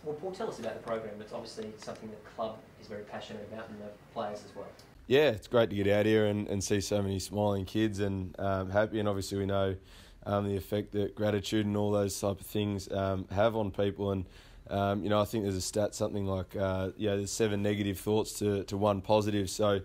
Well, Paul, tell us about the program. It's obviously something the club is very passionate about, and the players as well. Yeah, it's great to get out here and see so many smiling kids and happy. And obviously we know the effect that gratitude and all those type of things have on people. And I think there's a stat, something like there's 7 negative thoughts to 1 positive. So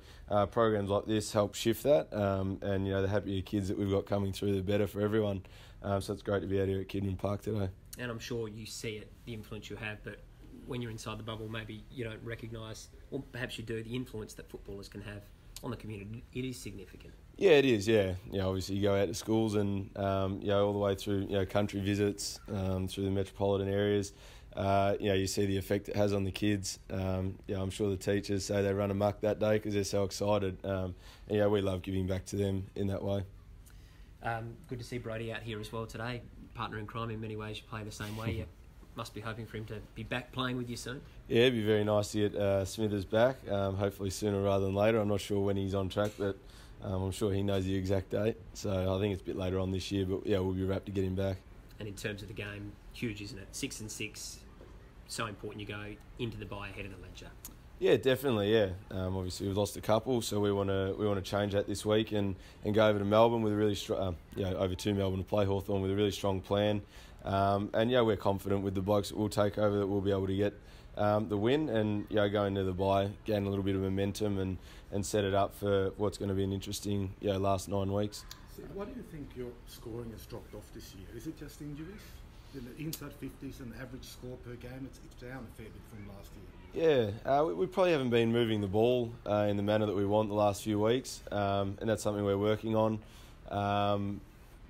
programs like this help shift that. And the happier kids that we've got coming through, the better for everyone. So it's great to be out here at Kidman Park today. And I'm sure you see it, the influence you have, but when you're inside the bubble, maybe you don't recognise, or perhaps you do, the influence that footballers can have on the community. It is significant. Yeah, it is, yeah. Obviously you go out to schools and, all the way through, country visits, through the metropolitan areas. You see the effect it has on the kids. I'm sure the teachers say they run amok that day because they're so excited. We love giving back to them in that way. Good to see Brodie out here as well today. Partner in crime in many ways. You play the same way. You must be hoping for him to be back playing with you soon. Yeah, it'd be very nice to get Smithers back, hopefully sooner rather than later. I'm not sure when he's on track, but I'm sure he knows the exact date. So I think it's a bit later on this year, but we'll be rapt to get him back. And in terms of the game, huge, isn't it? 6-6, so important you go into the bye ahead of the ledger. Yeah, definitely. Yeah, obviously we've lost a couple, so we want to change that this week and go over to Melbourne with a really strong, over to Melbourne to play Hawthorn with a really strong plan. We're confident with the blokes that we'll take over that we'll be able to get the win and go into the bye, gain a little bit of momentum and set it up for what's going to be an interesting last 9 weeks. So why do you think your scoring has dropped off this year? Is it just injuries? The inside 50s and average score per game, it's down a fair bit from last year. Yeah, we probably haven't been moving the ball in the manner that we want the last few weeks, and that's something we're working on. I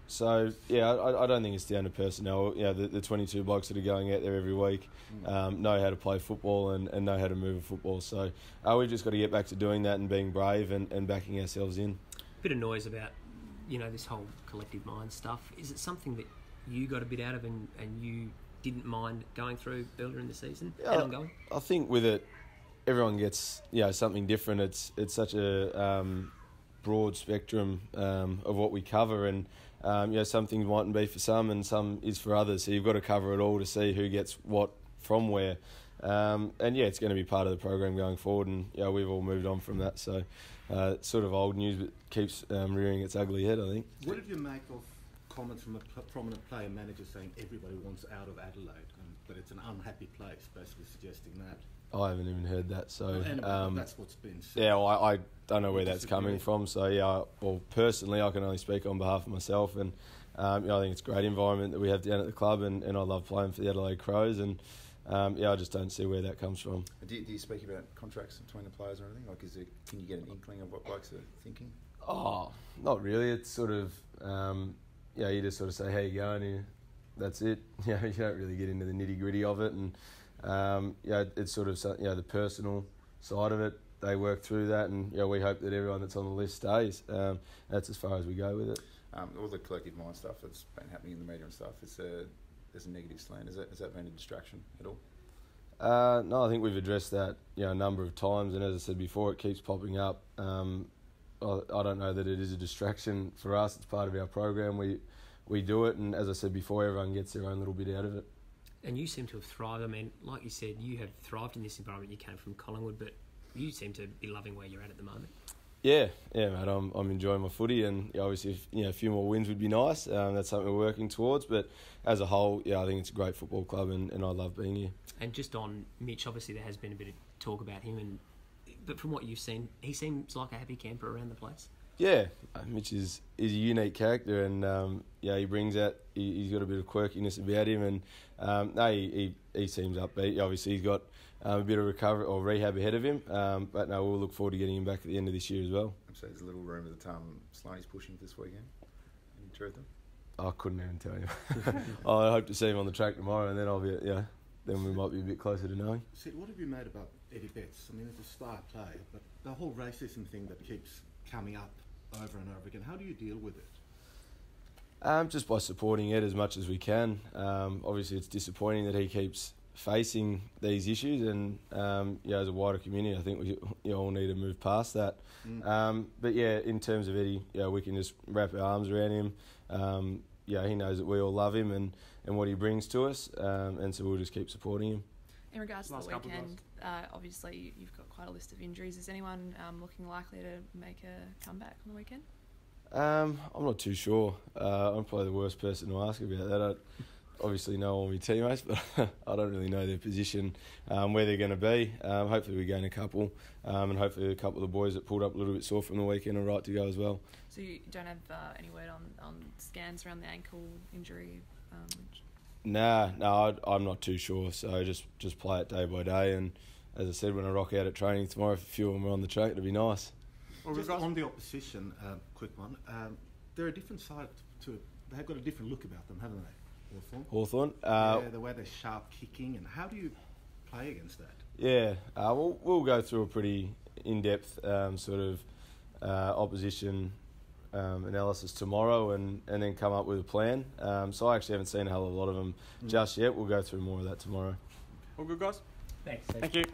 don't think it's down to personnel. The 22 blokes that are going out there every week know how to play football and know how to move a football. So we've just got to get back to doing that and being brave and backing ourselves in. Bit of noise about this whole collective mind stuff. Is it something that you got a bit out of and you didn't mind going through earlier in the season and ongoing? I think with it, everyone gets something different. It's such a broad spectrum of what we cover, and some things mightn't be for some and some is for others. So you've got to cover it all to see who gets what from where. It's going to be part of the program going forward, and we've all moved on from that. So it's sort of old news, but keeps rearing its ugly head, I think. What did you make of comments from a prominent player manager saying everybody wants out of Adelaide, but it's an unhappy place, basically suggesting that? I haven't even heard that, so that's what's been said. Yeah, well, I don't know where that's coming from. So personally, I can only speak on behalf of myself, and I think it's a great environment that we have down at the club, and I love playing for the Adelaide Crows, and I just don't see where that comes from. Do you speak about contracts between the players or anything? Like, can you get an inkling of what blokes are thinking? Oh, not really. It's sort of you just sort of say how you going, and that's it. You don't really get into the nitty gritty of it, and it's sort of the personal side of it. They work through that, and we hope that everyone that's on the list stays. That's as far as we go with it. All the collective mind stuff that's been happening in the media and stuff, there's a negative slant. Has that been a distraction at all? No, I think we've addressed that a number of times, and as I said before, it keeps popping up. I don't know that it is a distraction for us. It's part of our program. We do it, and as I said before, everyone gets their own little bit out of it. And you seem to have thrived. I mean, like you said, you have thrived in this environment. You came from Collingwood, but you seem to be loving where you're at the moment. Yeah, mate. I'm enjoying my footy, and obviously, a few more wins would be nice. That's something we're working towards. But as a whole, I think it's a great football club, and I love being here. And just on Mitch, obviously there has been a bit of talk about him, but from what you've seen, he seems like a happy camper around the place. Yeah, Mitch is a unique character, and he brings out. He's got a bit of quirkiness about him, and he seems upbeat. Obviously, he's got a bit of recovery or rehab ahead of him, but we'll look forward to getting him back at the end of this year as well. So there's a little rumour that Sloaney's pushing this weekend. Any truth? I couldn't even tell you. I hope to see him on the track tomorrow, and then I'll be then we might be a bit closer to knowing. Sid, what have you made about Eddie Betts? I mean, he's a star player, but the whole racism thing that keeps coming up over and over again, how do you deal with it? Just by supporting it as much as we can. Obviously, it's disappointing that he keeps facing these issues, and as a wider community, I think we all need to move past that. But in terms of Eddie, we can just wrap our arms around him. He knows that we all love him and what he brings to us, and so we'll just keep supporting him. In regards to Last the couple of weekend, obviously you've got quite a list of injuries. Is anyone looking likely to make a comeback on the weekend? I'm not too sure. I'm probably the worst person to ask about that. I obviously know all my teammates, but I don't really know their position, where they're going to be. Hopefully we gain a couple, and hopefully a couple of the boys that pulled up a little bit sore from the weekend are right to go as well. So you don't have any word on scans around the ankle injury? Nah, I'm not too sure. So just play it day by day. And as I said, when I rock out at training tomorrow, if a few of them are on the track, it'll be nice. Well, just on the opposition, quick one. They're a different side to it. They've got a different look about them, haven't they? Hawthorn. Yeah, the way they're sharp kicking, and how do you play against that? Yeah, we'll go through a pretty in-depth sort of opposition analysis tomorrow and then come up with a plan. So I actually haven't seen a hell of a lot of them just yet. We'll go through more of that tomorrow. All good, guys? Thanks. Thank you.